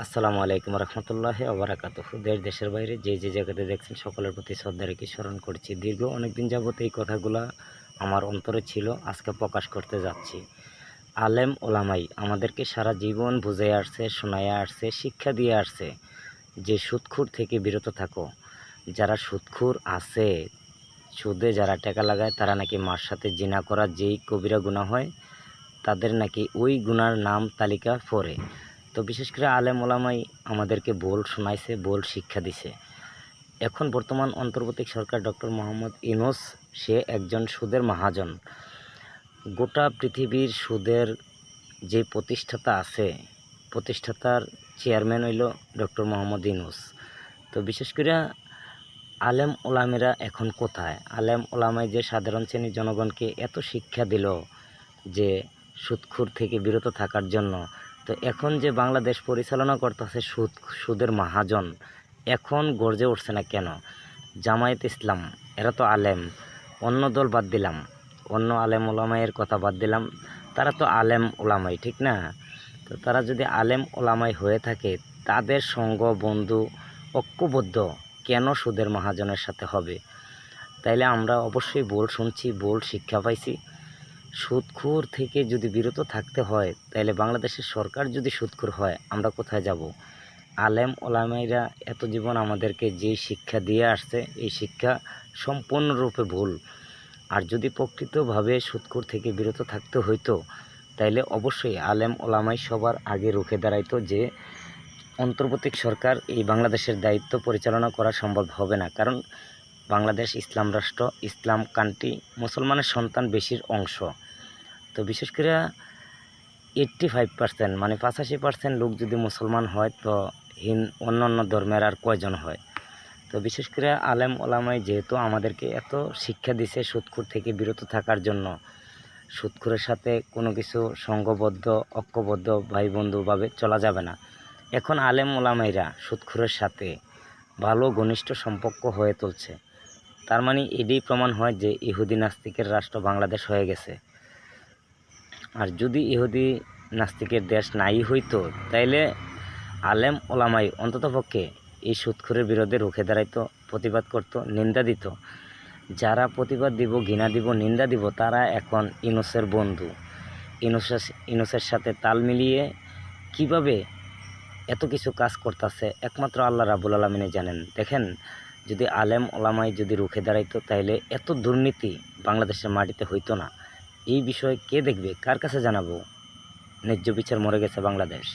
আসসালামু আলাইকুম রহমতুল্লাহি ওয়া বারাকাতুহু। দেশের বাইরে যে জায়গাতে দেখছেন সকলের প্রতি শ্রদ্ধা রেখে স্মরণ করছি। দীর্ঘ অনেকদিন যাবত এই কথাগুলা আমার অন্তরে ছিল, আজকে প্রকাশ করতে যাচ্ছি। আলেম ওলামাই আমাদেরকে সারা জীবন বুঝিয়ে আসছে, শোনাইয়া আসছে, শিক্ষা দিয়ে আসছে যে সুদখোর থেকে বিরত থাকো। যারা সুদখোর আছে, সুদে যারা টাকা লাগায়, তারা নাকি মার সাথে জিনা করা যেই কবিরা গুনাহ হয়, তাদের নাকি ওই গুনার নাম তালিকা পড়ে। তো বিশেষ করে আলেম ওলামাই আমাদেরকে বল শোনাইছে, বল শিক্ষা দিছে। এখন বর্তমান অন্তর্বর্তী সরকার ডক্টর মোহাম্মদ ইউনূস, সে একজন সুদের মহাজন। গোটা পৃথিবীর সুদের যে প্রতিষ্ঠাতা আছে, প্রতিষ্ঠাতার চেয়ারম্যান হইল ডক্টর মোহাম্মদ ইউনূস। তো বিশেষ করে আলেম ওলামেরা এখন কোথায়? আলেম ওলামাই যে সাধারণ শ্রেণীর জনগণকে এত শিক্ষা দিল যে সুদখোর থেকে বিরত থাকার জন্য, তো এখন যে বাংলাদেশ পরিচালনা করতেছে সুদের মহাজন, এখন গর্জে উঠছে না কেন? জামায়াত ইসলাম, এরা তো আলেম। অন্য দল বাদ দিলাম, অন্য আলেম ওলামাইয়ের কথা বাদ দিলাম, তারা তো আলেম ওলামাই, ঠিক না? তো তারা যদি আলেম ওলামাই হয়ে থাকে, তাদের সঙ্গ বন্ধু ঐক্যবদ্ধ কেন সুদের মহাজনের সাথে হবে? তাইলে আমরা অবশ্যই বল শুনছি, বল শিক্ষা পাইছি। সুদখোর থেকে যদি বিরত থাকতে হয়, তাহলে বাংলাদেশের সরকার যদি সুদখোর হয়, আমরা কোথায় যাব? আলেম ওলামাইরা এত জীবন আমাদেরকে যেই শিক্ষা দিয়ে আসছে, এই শিক্ষা সম্পূর্ণরূপে ভুল। আর যদি প্রকৃতভাবে সুদখোর থেকে বিরত থাকতে হইতো, তাইলে অবশ্যই আলেম ওলামাই সবার আগে রুখে দাঁড়াইতো যে অন্তর্বর্তী সরকার এই বাংলাদেশের দায়িত্ব পরিচালনা করা সম্ভব হবে না। কারণ বাংলাদেশ ইসলাম রাষ্ট্র, ইসলাম কান্ট্রি, মুসলমানের সন্তান বেশির অংশ। তো বিশেষ করে 85% মানে 85% লোক যদি মুসলমান হয়, তো অন্য ধর্মের আর কয়জন হয়? তো বিশেষ করে আলেম ওলামাই যেহেতু আমাদেরকে এত শিক্ষা দিছে সুদখোর থেকে বিরত থাকার জন্য, সুদখোরের সাথে কোনো কিছু সঙ্গবদ্ধ ঐক্যবদ্ধ ভাই বন্ধুভাবে চলা যাবে না। এখন আলেম ওলামাইরা সুদখোরের সাথে ভালো ঘনিষ্ঠ সম্পর্ক হয়ে তুলছে। তার মানে এটাই প্রমাণ হয় যে ইহুদি নাস্তিকের রাষ্ট্র বাংলাদেশ হয়ে গেছে। আর যদি ইহুদি নাস্তিকের দেশ নাই হইতো, তাইলে আলেম ওলামাই অন্ততপক্ষে এই সুদখোরের বিরুদ্ধে রুখে দাঁড়াইতো, প্রতিবাদ করত, নিন্দা দিত। যারা প্রতিবাদ দিব, ঘৃণা দিব, নিন্দা দিব, তারা এখন ইউনূসের বন্ধু। ইউনূসের সাথে তাল মিলিয়ে কিভাবে এত কিছু কাজ করতেছে একমাত্র আল্লাহ রাব্বুল আলামিন জানেন। দেখেন, যদি আলেম ওলামাই যদি রুখে দাঁড়াইতো, তাইলে এত দুর্নীতি বাংলাদেশের মাটিতে হইতো না। এই বিষয়ে কে দেখবে, কার কাছে জানাবো? ন্যায্য বিচার মরে গেছে বাংলাদেশ।